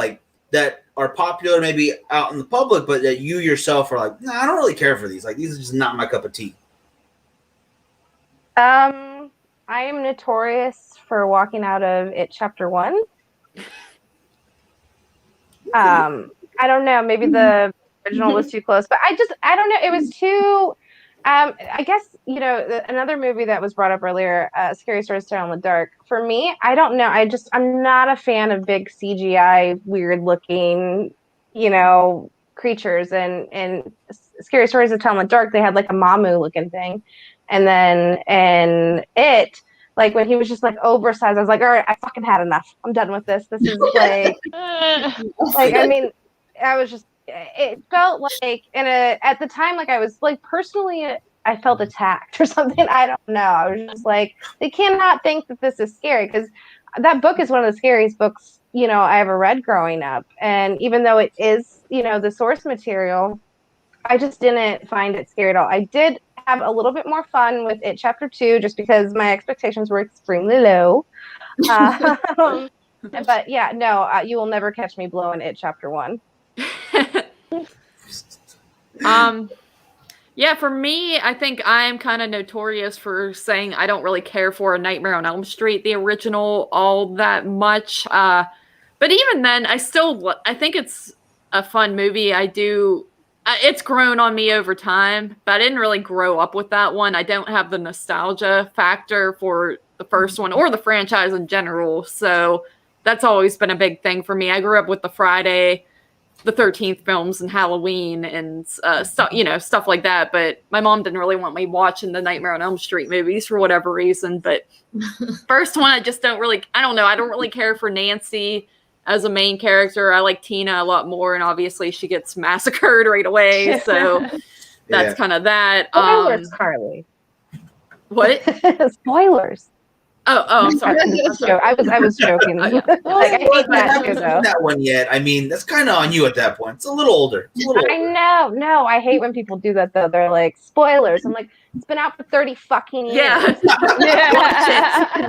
that are popular, maybe out in the public, but that you yourself are like, nah, I don't really care for these. These are just not my cup of tea. I am notorious for walking out of It Chapter 1. I don't know. Maybe the original was too close, but I don't know. It was too. I guess another movie that was brought up earlier, Scary Stories to Tell in the Dark. For me, I don't know. I'm not a fan of big CGI, weird looking, creatures. And Scary Stories to Tell in the Dark, they had a Mamu looking thing, and then when he was just oversized, I was like, all right, I fucking had enough. I'm done with this. This is I mean, I was just. It felt and at the time, I was personally, I felt attacked or something. I don't know. I was just they cannot think that this is scary, because that book is one of the scariest books, I ever read growing up. And even though it is, the source material, I just didn't find it scary at all. I did have a little bit more fun with It Chapter 2, just because my expectations were extremely low. But yeah, no, you will never catch me blowing It Chapter 1. Yeah, for me, I think I'm kind of notorious for saying I don't really care for A Nightmare on Elm Street, the original, all that much. But even then, I think it's a fun movie. It's grown on me over time, but I didn't really grow up with that one. I don't have the nostalgia factor for the first one or the franchise in general. So that's always been a big thing for me. I grew up with the Friday the 13th films and Halloween and stuff like that. But my mom didn't really want me watching the Nightmare on Elm Street movies for whatever reason. But first one, I don't really care for Nancy as a main character. I like Tina a lot more, and obviously she gets massacred right away. So that's kind of that. Spoilers, Carly. What? Spoilers. Oh, I'm sorry. I was joking. I hate that too, though. That one yet? I mean, that's kind of on you at that point. It's a little older. I know. No, I hate when people do that though. They're like spoilers. I'm like, it's been out for 30 fucking years. Yeah.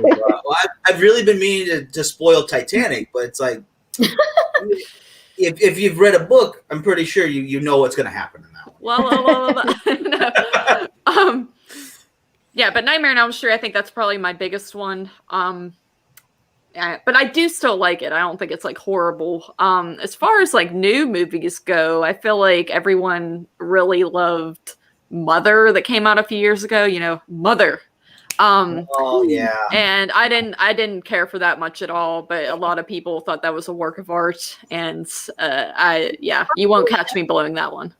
Well, I've really been meaning to spoil Titanic, but it's like if you've read a book, I'm pretty sure you know what's going to happen in that one. No. Yeah, but Nightmare on Elm Street, I think that's probably my biggest one. Yeah, but I do still like it. I don't think it's like horrible. As far as like new movies go, I feel like everyone really loved Mother that came out a few years ago. You know, Mother. Oh yeah. And I didn't care for that much at all. But a lot of people thought that was a work of art, and you won't catch me blowing that one.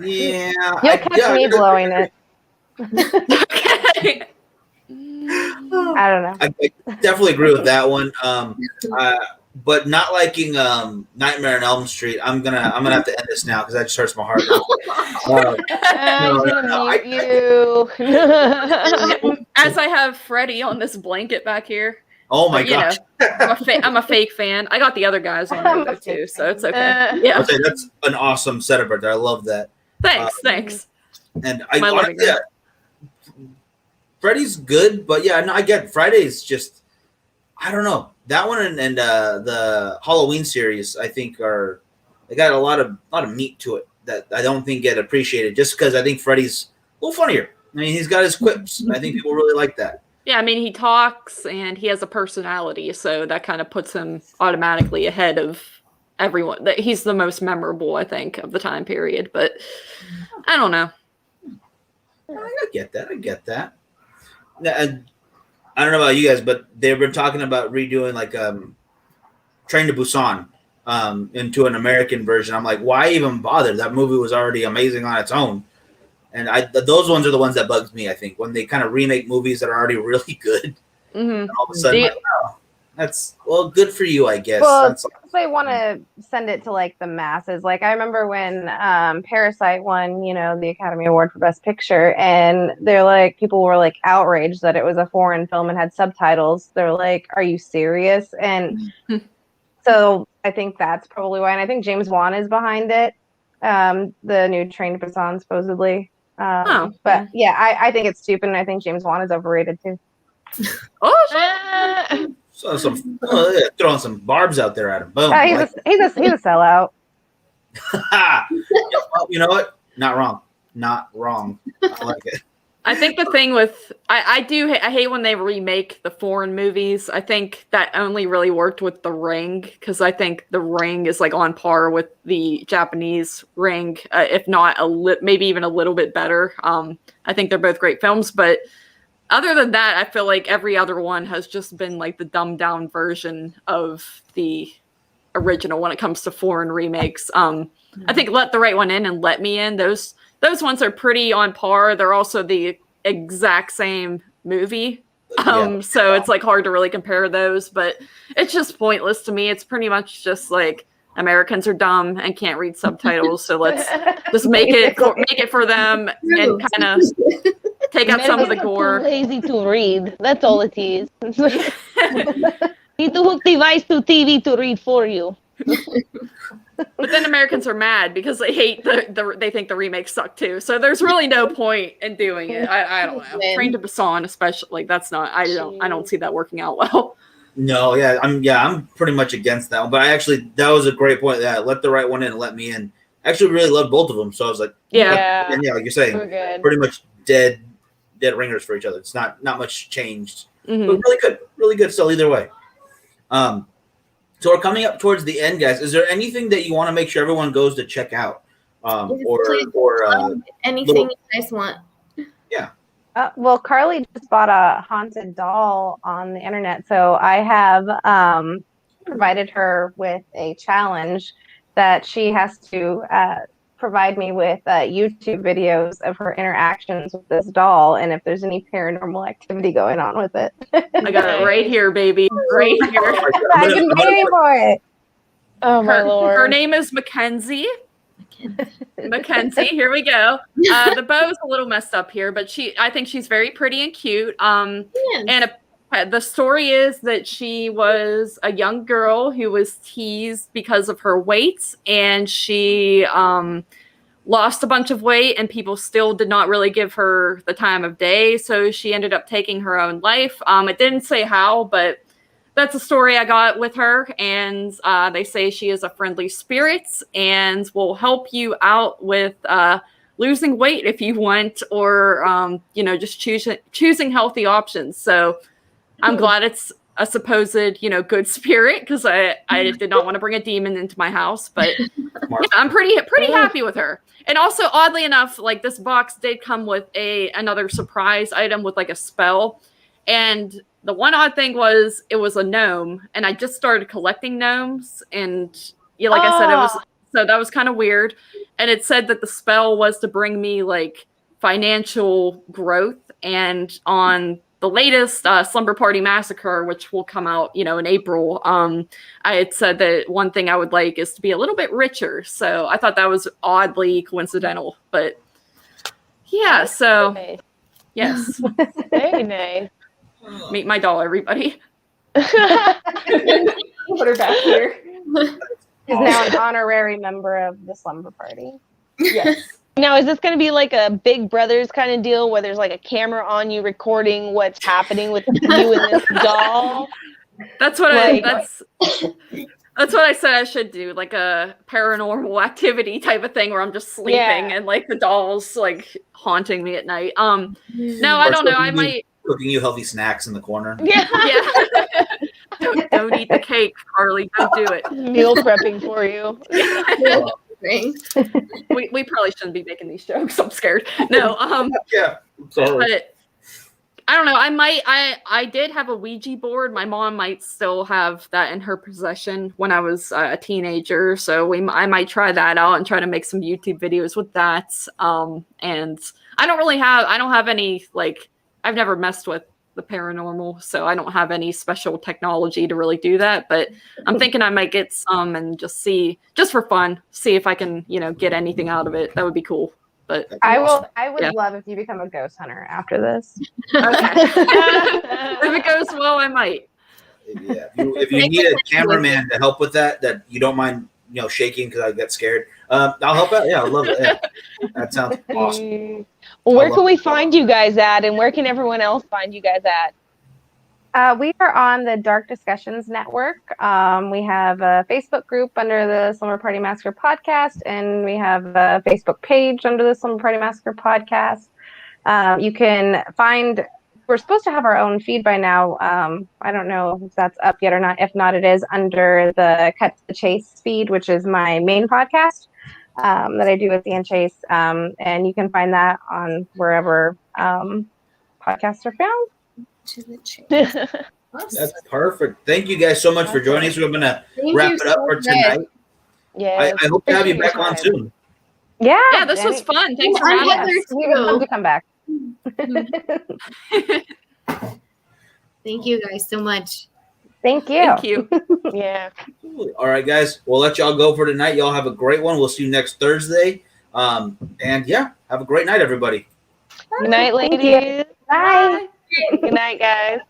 Yeah, you'll catch me blowing it. Okay. I don't know. I definitely agree with that one. But not liking Nightmare on Elm Street. I'm gonna have to end this now because that just hurts my heart. As I have Freddie on this blanket back here. Oh my gosh! I'm a fake fan. I got the other guys on there too, so it's okay. Yeah, that's an awesome setup right there. I love that. Thanks. And Freddy's good, but I get Friday's just I don't know. That one and the Halloween series I think they got a lot of meat to it that I don't think get appreciated just because I think Freddy's a little funnier. I mean, he's got his quips. I think people really like that. Yeah, I mean, he talks and he has a personality, so that kind of puts him automatically ahead of everyone. That he's the most memorable, I think, of the time period. But I don't know. I get that. I don't know about you guys, but they've been talking about redoing like Train to Busan into an American version. I'm like, why even bother? That movie was already amazing on its own. And those ones are the ones that bugs me, I think, when they kind of remake movies that are already really good. Mm-hmm. And all of a sudden, that's good for you, I guess. Well, they want to send it to like the masses. Like I remember when Parasite won, the Academy Award for Best Picture, and they're like, people were like outraged that it was a foreign film and had subtitles. They're like, "Are you serious?" And so I think that's probably why. And I think James Wan is behind it. The new Train to Busan, supposedly. But yeah, I think it's stupid, and I think James Wan is overrated too. So throwing some barbs out there at him. Boom. He's a sellout. You know what? Not wrong. I like it. I think the thing with I hate when they remake the foreign movies. I think that only really worked with The Ring because I think The Ring is like on par with the Japanese Ring, if not maybe even a little bit better. I think they're both great films, but other than that, I feel like every other one has just been like the dumbed down version of the original when it comes to foreign remakes. I think Let the Right One In and Let Me In, those ones are pretty on par. They're also the exact same movie. So it's like hard to really compare those, but it's just pointless to me. It's pretty much just like Americans are dumb and can't read subtitles. So let's just make it for them and kind of take out some of the gore. Lazy to read. That's all it is. Need to hook device to TV to read for you. But then Americans are mad because they hate they think the remakes suck too. So there's really no point in doing it. I don't know. Train to Busan, especially, like that's not. I don't see that working out well. No, I'm pretty much against that one. But that was a great point. Yeah, let the right one in and let me in. I actually really loved both of them. So I was like, and like you're saying, pretty much dead ringers for each other. It's not much changed. Mm-hmm. But really good still either way. So we're coming up towards the end, guys. Is there anything that you want to make sure everyone goes to check out? Or anything you guys want? Yeah. Well, Carly just bought a haunted doll on the internet, so I have provided her with a challenge that she has to provide me with YouTube videos of her interactions with this doll, and if there's any paranormal activity going on with it. I got it right here, baby. Right here. I've been waiting for it. Oh my Lord. Her name is Mackenzie. Mackenzie, here we go. The bow's a little messed up here, but I think she's very pretty and cute. And the story is that she was a young girl who was teased because of her weight, and she lost a bunch of weight, and people still did not really give her the time of day, so she ended up taking her own life. It didn't say how, but that's a story I got with her, and they say she is a friendly spirit and will help you out with losing weight if you want, or just choosing healthy options. So I'm glad it's a supposed good spirit, because I did not want to bring a demon into my house, but I'm pretty happy with her. And also, oddly enough, like, this box did come with another surprise item with like a spell, and the one odd thing was it was a gnome, and I just started collecting gnomes, and I said, so that was kind of weird. And it said that the spell was to bring me like financial growth, and on the latest Slumber Party Massacre, which will come out, in April, I had said that one thing I would like is to be a little bit richer. So I thought that was oddly coincidental, but yeah, so nice. Yes. Very nice. Meet my doll, everybody. Put her back here. She's now an honorary member of the Slumber Party. Yes. Now, is this going to be like a Big Brothers kind of deal where there's like a camera on you recording what's happening with you and this doll? That's what that's what I said I should do, like a paranormal activity type of thing where I'm just sleeping and like the doll's like haunting me at night. No, I don't know. I might cooking you healthy snacks in the corner. Yeah. Don't eat the cake, Carly. Don't do it. Meal prepping for you. we probably shouldn't be making these jokes. I'm scared. No. Yeah. Sorry. But I don't know. I did have a Ouija board. My mom might still have that in her possession when I was a teenager. So I might try that out and try to make some YouTube videos with that. And I don't have any, like, I've never messed with the paranormal, so I don't have any special technology to really do that. But I'm thinking I might get some and just for fun, see if I can, get anything out of it. That would be cool. But I would love if you become a ghost hunter after this. Okay. If it goes well, I might. Yeah. If you need a cameraman to help with that you don't mind, shaking because I get scared, I'll help out. Yeah, I love it. Yeah. That sounds awesome. Well, where can we find you guys at, and where can everyone else find you guys at? We are on the Dark Discussions Network. We have a Facebook group under the Slumber Party Massacre podcast, and we have a Facebook page under the Slumber Party Massacre podcast. You can find, we're supposed to have our own feed by now. I don't know if that's up yet or not. If not, it is under the Cut to the Chase feed, which is my main podcast that I do with Dan Chase. And you can find that on wherever podcasts are found. To the chase. That's perfect. Thank you guys so much for joining us. We're going to wrap it up for tonight. Yeah, I hope to have you back on soon. Yeah, this was fun. Thanks for having us. We would love to come back. Thank you guys so much. Thank you. Thank you. Yeah. All right, guys. We'll let y'all go for tonight. Y'all have a great one. We'll see you next Thursday. And yeah, have a great night, everybody. Good night, ladies. Bye. Good night, guys.